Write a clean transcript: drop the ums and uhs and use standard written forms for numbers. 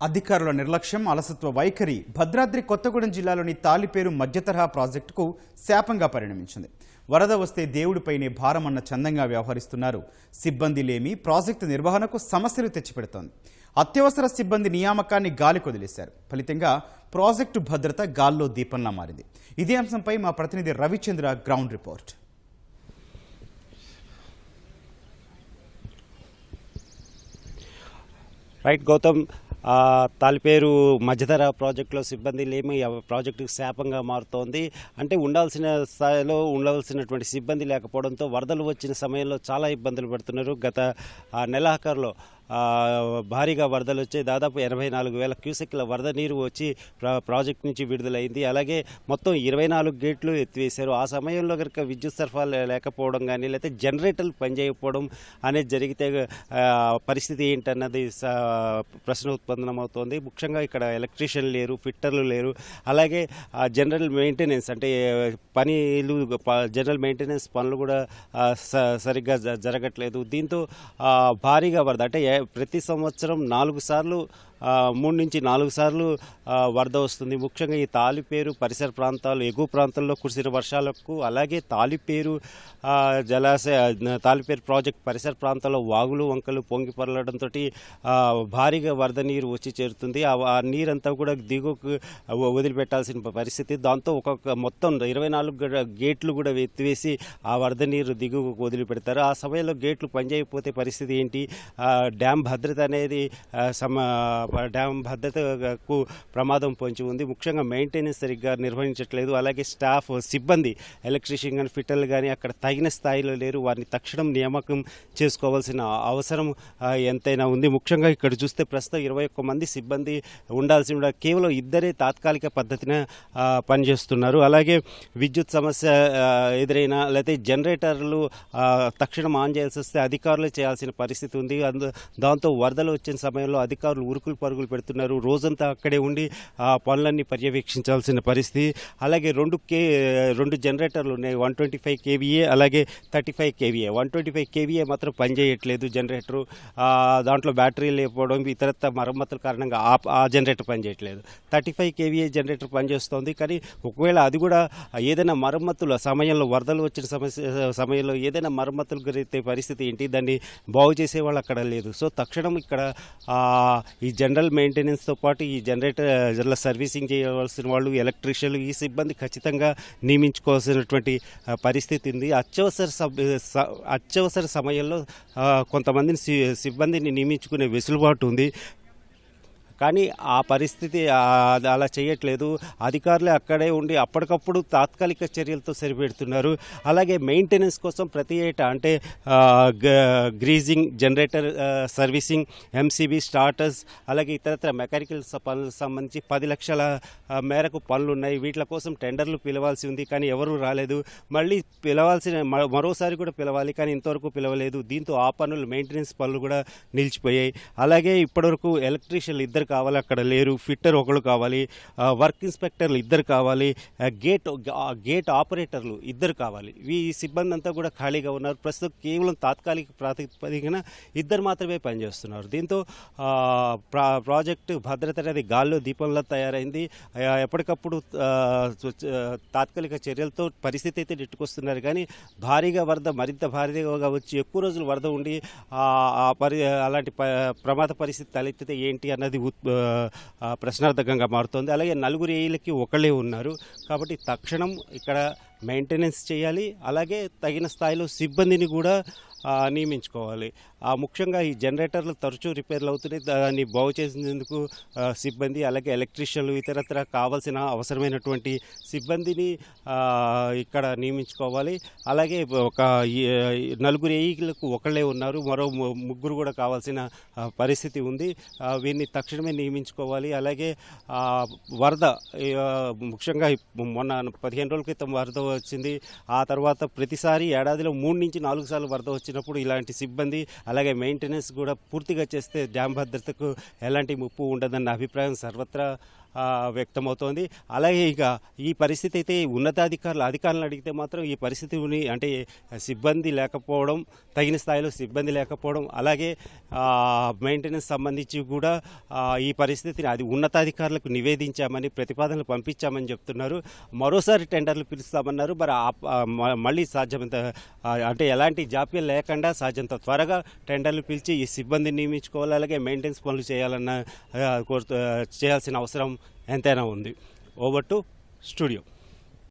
అధికారుల నిర్లక్ష్యం, అలసత్వ వైఖరి భద్రాద్రి కొత్తగూడెం జిల్లాలోని తాలిపేరు మధ్యతరహా ప్రాజెక్టుకు శాపంగా పరిణమించింది. వరద వస్తే దేవుడిపైనే భారమన్న చందంగా వ్యవహరిస్తున్నారు. సిబ్బంది లేమి ప్రాజెక్టు నిర్వహణకు సమస్యలు తెచ్చిపెడుతోంది. అత్యవసర సిబ్బంది నియామకాన్ని గాలికి వదిలేశారు. ఫలితంగా ప్రాజెక్టు భద్రత గాల్లో దీపంలా మారింది. ఇదే అంశంపై మా ప్రతినిధి Ravichandra ground report. Right Gautam, Taliperu Madhyadhara ప్రాజెక్టులో సిబ్బంది లేమి ప్రాజెక్టుకు శాపంగా మారుతోంది. అంటే ఉండాల్సిన స్థాయిలో ఉండాల్సినటువంటి సిబ్బంది లేకపోవడంతో వరదలు వచ్చిన సమయంలో చాలా ఇబ్బందులు పడుతున్నారు. గత నెలాఖరులో భారీగా వరదలు వచ్చాయి. దాదాపు 84,000 క్యూసెక్ల వరద నీరు వచ్చి ప్రాజెక్ట్ నుంచి విడుదలైంది. అలాగే మొత్తం 24 గేట్లు ఎత్తివేశారు. ఆ సమయంలో కనుక విద్యుత్ సరఫరా లేకపోవడం కానీ లేకపోతే జనరేటర్లు పనిచేయకపోవడం అనేది జరిగితే పరిస్థితి ఏంటన్నది ప్రశ్న ఉత్పన్నమవుతోంది. ముఖ్యంగా ఇక్కడ ఎలక్ట్రీషియన్ లేరు, ఫిట్టర్లు లేరు. అలాగే జనరల్ మెయింటెనెన్స్ అంటే జనరల్ మెయింటెనెన్స్ పనులు కూడా సరిగ్గా జరగట్లేదు. దీంతో భారీగా వరద అంటే ప్రతి సంవత్సరం 4 సార్లు 3 నుంచి 4 సార్లు వరద వస్తుంది. ముఖ్యంగా ఈ తాలిపేరు పరిసర ప్రాంతాలు, ఎగువ ప్రాంతాల్లో కురిసిన వర్షాలకు, అలాగే తాలిపేరు తాలిపేరు ప్రాజెక్ట్ పరిసర ప్రాంతాల్లో వాగులు వంకలు పొంగి పొరలడంతో భారీగా వరద నీరు వచ్చి చేరుతుంది. ఆ నీరంతా కూడా దిగువకు వదిలిపెట్టాల్సిన పరిస్థితి. దాంతో మొత్తం 24 గేట్లు కూడా ఎత్తివేసి ఆ వరద నీరు దిగువకు వదిలిపెడతారు. ఆ సమయంలో గేట్లు పనిచేయకపోతే పరిస్థితి ఏంటి? డ్యామ్ భద్రత అనేది డ్యామ్ భద్రతకు ప్రమాదం పొంచి ఉంది. ముఖ్యంగా మెయింటెనెన్స్ సరిగ్గా నిర్వహించట్లేదు. అలాగే స్టాఫ్ సిబ్బంది ఎలక్ట్రీషియన్ కానీ ఫిట్టర్లు కానీ అక్కడ తగిన స్థాయిలో లేరు. వారిని తక్షణం నియామకం చేసుకోవాల్సిన అవసరం ఎంతైనా ఉంది. ముఖ్యంగా ఇక్కడ చూస్తే ప్రస్తుతం 21 మంది సిబ్బంది ఉండాల్సి కేవలం 2 తాత్కాలిక పద్ధతిన పనిచేస్తున్నారు. అలాగే విద్యుత్ సమస్య ఎదురైనా లేకపోతే జనరేటర్లు తక్షణం ఆన్ చేయాల్సి వస్తే అధికారులు చేయాల్సిన పరిస్థితి ఉంది. దాంతో వరదలు వచ్చిన సమయంలో అధికారులు ఉరుకులు పరుగులు పెడుతున్నారు. రోజంతా అక్కడే ఉండి ఆ పనులన్నీ పర్యవేక్షించాల్సిన పరిస్థితి. అలాగే 2 జనరేటర్లు ఉన్నాయి, 125 kVA అలాగే 35 kVA. 125 kVA మాత్రం పనిచేయట్లేదు జనరేటరు. దాంట్లో బ్యాటరీ లేకపోవడం, ఇతరత్ర మరమ్మతుల కారణంగా ఆ జనరేటర్ పనిచేయట్లేదు. 35 kVA జనరేటర్ పనిచేస్తోంది. కానీ ఒకవేళ అది కూడా ఏదైనా మరమ్మతుల సమయంలో, వరదలు వచ్చిన సమయంలో ఏదైనా మరమ్మతులు జరిగితే పరిస్థితి ఏంటి? దాన్ని బాగు చేసేవాళ్ళు అక్కడ లేదు. సో తక్షణం ఇక్కడ ఈ జనరల్ మెయింటెనెన్స్తో పాటు ఈ జనరేటర్ సర్వీసింగ్ చేయవలసిన వాళ్ళు, ఎలక్ట్రీషియన్లు, ఈ సిబ్బంది ఖచ్చితంగా నియమించుకోవాల్సినటువంటి పరిస్థితి ఉంది. అత్యవసర సమయంలో కొంతమందిని సిబ్బందిని నియమించుకునే వెసులుబాటు ఉంది. కానీ ఆ పరిస్థితి అలా చేయట్లేదు. అధికారులే అక్కడే ఉండి అప్పటికప్పుడు తాత్కాలిక చర్యలతో సరిపెడుతున్నారు. అలాగే మెయింటెనెన్స్ కోసం ప్రతి ఏటా అంటే greasing, generator servicing, MCB starters, అలాగే ఇతరత్ర మెకానికల్ పనులకు సంబంధించి 10 లక్షల మేరకు పనులు ఉన్నాయి. వీటి కోసం టెండర్లు పిలవాల్సి ఉంది, కానీ ఎవరూ రాలేదు. మళ్ళీ మరోసారి కూడా పిలవాలి, కానీ ఇంతవరకు పిలవలేదు. దీంతో ఆ పనులు, మెయింటెనెన్స్ పనులు కూడా నిలిచిపోయాయి. అలాగే ఇప్పటివరకు ఎలక్ట్రీషియన్లు 2 కావాలి, అక్కడ లేరు. ఫిట్టర్ 1 కావాలి, వర్క్ ఇన్స్పెక్టర్లు 2 కావాలి, గేట్ ఆపరేటర్లు 2 కావాలి. ఈ సిబ్బంది అంతా కూడా ఖాళీగా ఉన్నారు. ప్రస్తుతం కేవలం తాత్కాలిక ప్రాతిపదికన 2 మాత్రమే పనిచేస్తున్నారు. దీంతో ప్రాజెక్టు భద్రత అనేది గాల్లో దీపంలా తయారైంది. ఎప్పటికప్పుడు తాత్కాలిక చర్యలతో పరిస్థితి అయితే నెట్టుకొస్తున్నారు. కానీ భారీగా వరద, మరింత భారీగా వచ్చి ఎక్కువ రోజులు వరద ఉండి అలాంటి ప్రమాద పరిస్థితి తలెత్తితే ఏంటి అన్నది ప్రశ్నార్థకంగా మారుతోంది. అలాగే 4 ఏఈలకి 1 ఉన్నారు. కాబట్టి తక్షణం ఇక్కడ మెయింటెనెన్స్ చేయాలి. అలాగే తగిన స్థాయిలో సిబ్బందిని కూడా నియమించుకోవాలి. ముఖ్యంగా ఈ జనరేటర్లు తరచూ రిపేర్లు అవుతున్నాయి. దాన్ని బాగు చేసేందుకు సిబ్బంది, అలాగే ఎలక్ట్రీషియన్లు, ఇతరత్ర కావాల్సిన అవసరమైనటువంటి సిబ్బందిని ఇక్కడ నియమించుకోవాలి. అలాగే ఒక 4 ఏఈలకు 1 ఉన్నారు, మరో 3 కూడా కావాల్సిన పరిస్థితి ఉంది. వీరిని తక్షణమే నియమించుకోవాలి. అలాగే వరద, ముఖ్యంగా మొన్న 15 రోజుల క్రితం వరద వచ్చింది. ఆ తర్వాత ప్రతిసారి ఏడాదిలో 3 నుంచి 4 సార్లు వరద వచ్చినప్పుడు ఇలాంటి సిబ్బంది, అలాగే మెయింటెనెన్స్ కూడా పూర్తిగా చేస్తే డ్యామ్ భద్రతకు ఎలాంటి ముప్పు ఉండదన్న అభిప్రాయం సర్వత్రా వ్యక్తమవుతోంది. అలాగే ఇక ఈ పరిస్థితి అయితే అధికారులను అడిగితే మాత్రం ఈ పరిస్థితిని అంటే సిబ్బంది లేకపోవడం, తగిన స్థాయిలో సిబ్బంది లేకపోవడం, అలాగే మెయింటెనెన్స్ సంబంధించి కూడా ఈ పరిస్థితిని అది ఉన్నతాధికారులకు నివేదించామని, ప్రతిపాదనలు పంపించామని చెప్తున్నారు. మరోసారి టెండర్లు పిలుస్తామన్నారు. మరి మళ్ళీ సాధ్యమంత అంటే ఎలాంటి జాప్యం లేకుండా సాధ్యంత త్వరగా టెండర్లు పిలిచి ఈ సిబ్బందిని నియమించుకోవాలి. అలాగే మెయింటెనెన్స్ పనులు చేయాల్సిన అవసరం ఎంతైనా ఉంది. Over to studio.